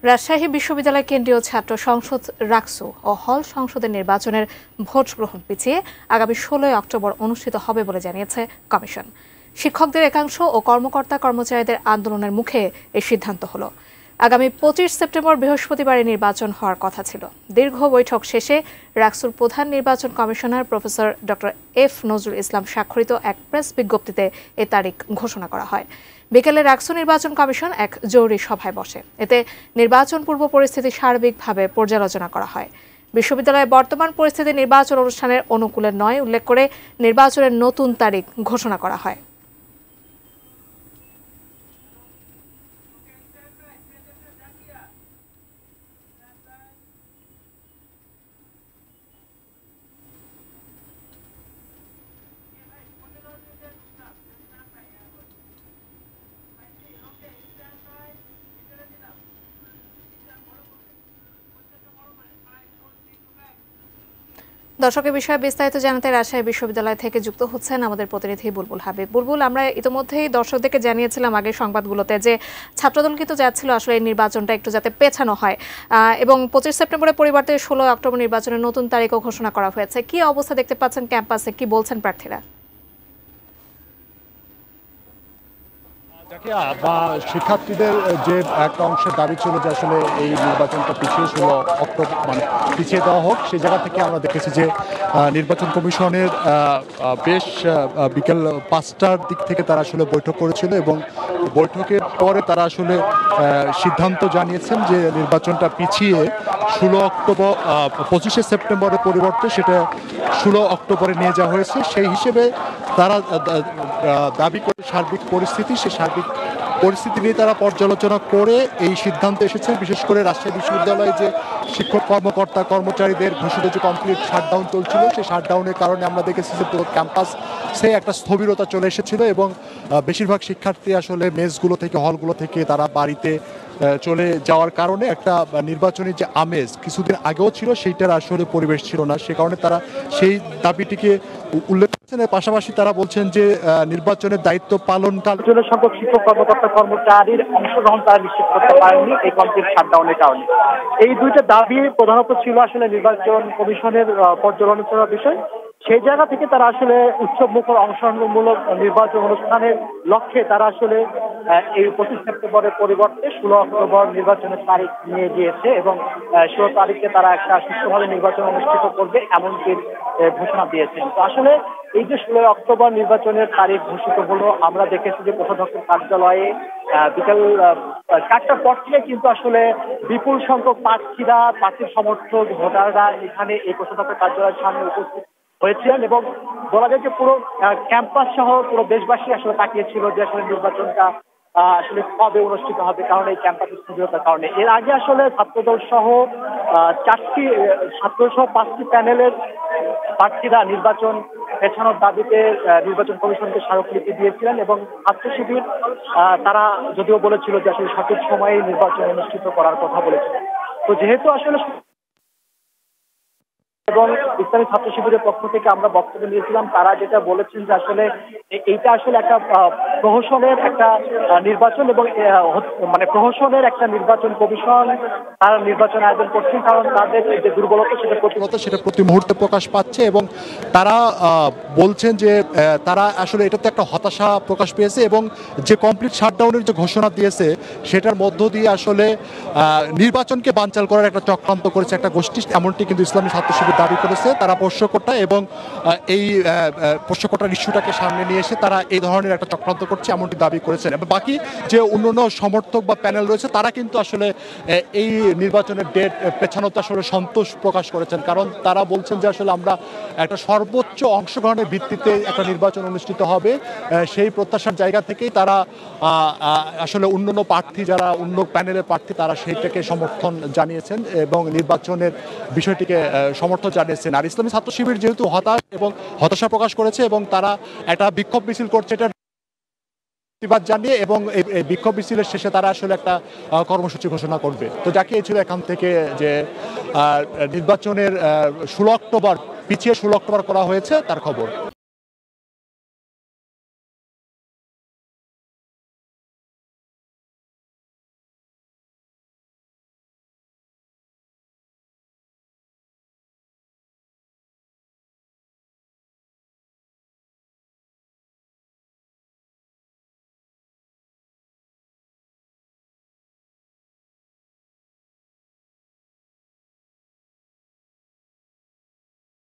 রাজশাহী বিশ্ববিদ্যালয় কেন্দ্রীয় ছাত্র সংসদ রাকসু ও হল সংসদের নির্বাচনের ভোট গ্রহণ পিছিয়ে আগামী ১৬ অক্টোবর অনুষ্ঠিত হবে বলে জানিয়েছে কমিশন। শিক্ষকদের একাংশ ও কর্মকর্তা কর্মচারীদের আন্দোলনের মুখে এই সিদ্ধান্ত হলো। আগামী ২৫ সেপ্টেম্বর বৃহস্পতিবারে নির্বাচন হওয়ার কথা ছিল। দীর্ঘ বৈঠক শেষে রাকসুর প্রধান নির্বাচন commissioner professor doctor F Nazrul Islam স্বাক্ষরিত এক প্রেস বিজ্ঞপ্তিতে এ তারিখ ঘোষণা করা হয়। বিকেলে রাকসু নির্বাচন কমিশন এক জরুরি সভায় বসে। এতে নির্বাচন পূর্ব পরিস্থিতি সার্বিকভাবে পর্যালোচনা করা হয়। বিশ্ববিদ্যালয়ের বর্তমান পরিস্থিতি নির্বাচন অনুষ্ঠানের অনুকূলে নয় উল্লেখ করে নির্বাচনের নতুন তারিখ ঘোষণা করা হয়। দর্শকের বিষয়ে বিস্তারিত জানাতে রাজশাহী বিশ্ববিদ্যালয় থেকে যুক্ত হচ্ছেন আমাদের প্রতিনিধি বুলবুল হাবিব। বুলবুল, আমরা ইতিমধ্যেই দর্শকদেরকে জানিয়েছিলাম আগের সংবাদগুলোতে যে ছাত্রদল কিন্তু যাচ্ছিল আসলে এই নির্বাচনটা একটু যাতে পেছানো হয় এবং ২৫ সেপ্টেম্বরের পরিবর্তে ১৬ অক্টোবর নির্বাচনের নতুন তারিখও ঘোষণা করা হয়েছে। কি অবস্থা দেখতে পাচ্ছেন ক্যাম্পাসে, কি বলছেন প্রার্থীরা? শিক্ষার্থীদের যে একটা অংশের দাবি ছিল যে আসলে এই নির্বাচনটা পিছিয়ে ১৬ অক্টোবর পিছিয়ে দেওয়া হোক, সেই জায়গা থেকে আমরা দেখেছি যে নির্বাচন কমিশনের বেশ বিকেল ৫টার দিক থেকে তারা আসলে বৈঠক করেছিল এবং বৈঠকের পরে তারা আসলে সিদ্ধান্ত জানিয়েছেন যে নির্বাচনটা পিছিয়ে ১৬ অক্টোবর ২৫শে সেপ্টেম্বরের পরিবর্তে সেটা ১৬ অক্টোবরে নিয়ে যাওয়া হয়েছে। সেই হিসেবে তারা দাবি করে সার্বিক পরিস্থিতি, সেই সার্বিক পরিস্থিতি নিয়ে তারা পর্যালোচনা করে এই সিদ্ধান্ত এসেছে। বিশেষ করে রাজশাহী বিশ্ববিদ্যালয়ে যে শিক্ষক কর্মকর্তা কর্মচারীদের ঘোষিত যে কমপ্লিট শাটডাউন চলছিল, সেই শাটডাউনের কারণে আমরা দেখেছি যে পুরো ক্যাম্পাসে একটা স্থবিরতা চলে এসেছিল এবং বেশিরভাগ শিক্ষার্থী আসলে মেসগুলো থেকে হলগুলো থেকে তারা বাড়িতে চলে যাওয়ার কারণে একটা নির্বাচনী যে আমেজ কিছুদিন আগেও ছিল সেইটার আসলে পরিবেশ ছিল না। সে কারণে তারা সেই দাবিটিকে উল্লেখ করছেন। এর পাশাপাশি তারা বলছেন যে নির্বাচনের দায়িত্ব পালনকালে সংখ্যক শিক্ষক কর্মকর্তা কর্মচারীর অংশগ্রহণ তারা নিশ্চিত করতে পারেননি এই কমপ্লিট শাটডাউনের কারণে। এই দুইটা দাবি প্রধানত ছিল আসলে নির্বাচন কমিশনের পর্যালোচনার বিষয়। সেই জায়গা থেকে তারা আসলে উৎসবমুখর অংশগ্রহণমূলক নির্বাচন অনুষ্ঠানের লক্ষ্যে তারা আসলে এই ২৫ সেপ্টেম্বরের পরিবর্তে ১৬ অক্টোবর নির্বাচনের তারিখ নিয়ে গিয়েছে এবং ১৬ তারিখে তারা একটা সুষ্ঠুভাবে নির্বাচন অনুষ্ঠিত করবে এমনকি ঘোষণা দিয়েছেন। তো আসলে এই যে ১৬ অক্টোবর নির্বাচনের তারিখ ঘোষিত হলো, আমরা দেখেছি যে কোষাধ্যক্ষের কার্যালয়ে বিকেল ৪টার পর থেকে কিন্তু আসলে বিপুল সংখ্যক প্রার্থীর সমর্থক ভোটাররা এখানে এই কোষাধ্যক্ষের কার্যালয়ের সামনে উপস্থিত হয়েছিলেন এবং বলা যায় যে পুরো ক্যাম্পাস সহ পুরো দেশবাসী আসলে তাকিয়েছিল যে আসলে নির্বাচনটা আসলে কবে অনুষ্ঠিত হবে, কারণ এই ক্যাম্পাসের স্থবিরতার কারণে। এর আগে আসলে ছাত্রদল সহ ৫টি প্যানেলের প্রার্থীরা নির্বাচন পেছানোর দাবিতে নির্বাচন কমিশনকে স্মারকলিপি দিয়েছিলেন এবং ছাত্র শিবির তারা যদিও বলেছিল যে আসলে সঠিক সময়ে নির্বাচন অনুষ্ঠিত করার কথা বলেছিল। তো যেহেতু আসলে এবং ইসলামী ছাত্র শিবিরের পক্ষ থেকে আমরা বক্তব্য নিয়েছিলাম, তারা যেটা বলেছেন যে আসলে এইটা আসলে একটা প্রহসনের একটা নির্বাচন এবং মানে প্রহসনের একটা নির্বাচন কমিশন তারা নির্বাচন আয়োজন করছেন, কারণ তাদের যে দুর্বলতা সেটা প্রতি মুহূর্তে প্রকাশ পাচ্ছে এবং তারা বলছেন যে তারা আসলে এটাতে একটা হতাশা প্রকাশ পেয়েছে এবং যে কমপ্লিট শাটডাউনের যে ঘোষণা দিয়েছে সেটার মধ্য দিয়ে আসলে নির্বাচনকে বানচাল করার একটা চক্রান্ত করেছে একটা গোষ্ঠী, এমনটি কিন্তু ইসলামী ছাত্র শিবির দাবি করেছে। তারা পোষ্যকোটা এবং এই পোষ্যকোটার ইস্যুটাকে সামনে নিয়ে এসে তারা এই ধরনের একটা চক্রান্ত করছে এমনটি দাবি করেছেন। এবং বাকি যে অন্যান্য সমর্থক বা প্যানেল রয়েছে তারা কিন্তু আসলে এই নির্বাচনের ডেট পেছানোতে আসলে সন্তোষ প্রকাশ করেছেন, কারণ তারা বলছেন যে আসলে আমরা একটা সর্বোচ্চ অংশগ্রহণের ভিত্তিতে একটা নির্বাচন অনুষ্ঠিত হবে, সেই প্রত্যাশার জায়গা থেকেই তারা আসলে অন্যান্য প্রার্থী যারা অন্য প্যানেলের প্রার্থী তারা সেইটাকে সমর্থন জানিয়েছেন এবং নির্বাচনের বিষয়টিকে সমর্থন জানিয়েছেন। আর ইসলামী ছাত্র শিবির যেহেতু হতাশা প্রকাশ করেছে এবং তারা একটা বিক্ষোভ মিছিল করছে এটা প্রতিবাদ জানিয়ে এবং এই বিক্ষোভ মিছিলের শেষে তারা আসলে একটা কর্মসূচি ঘোষণা করবে। তো যাকে ছিল এখান থেকে যে নির্বাচনের ১৬ অক্টোবর পিছিয়ে ১৬ অক্টোবর করা হয়েছে তার খবর।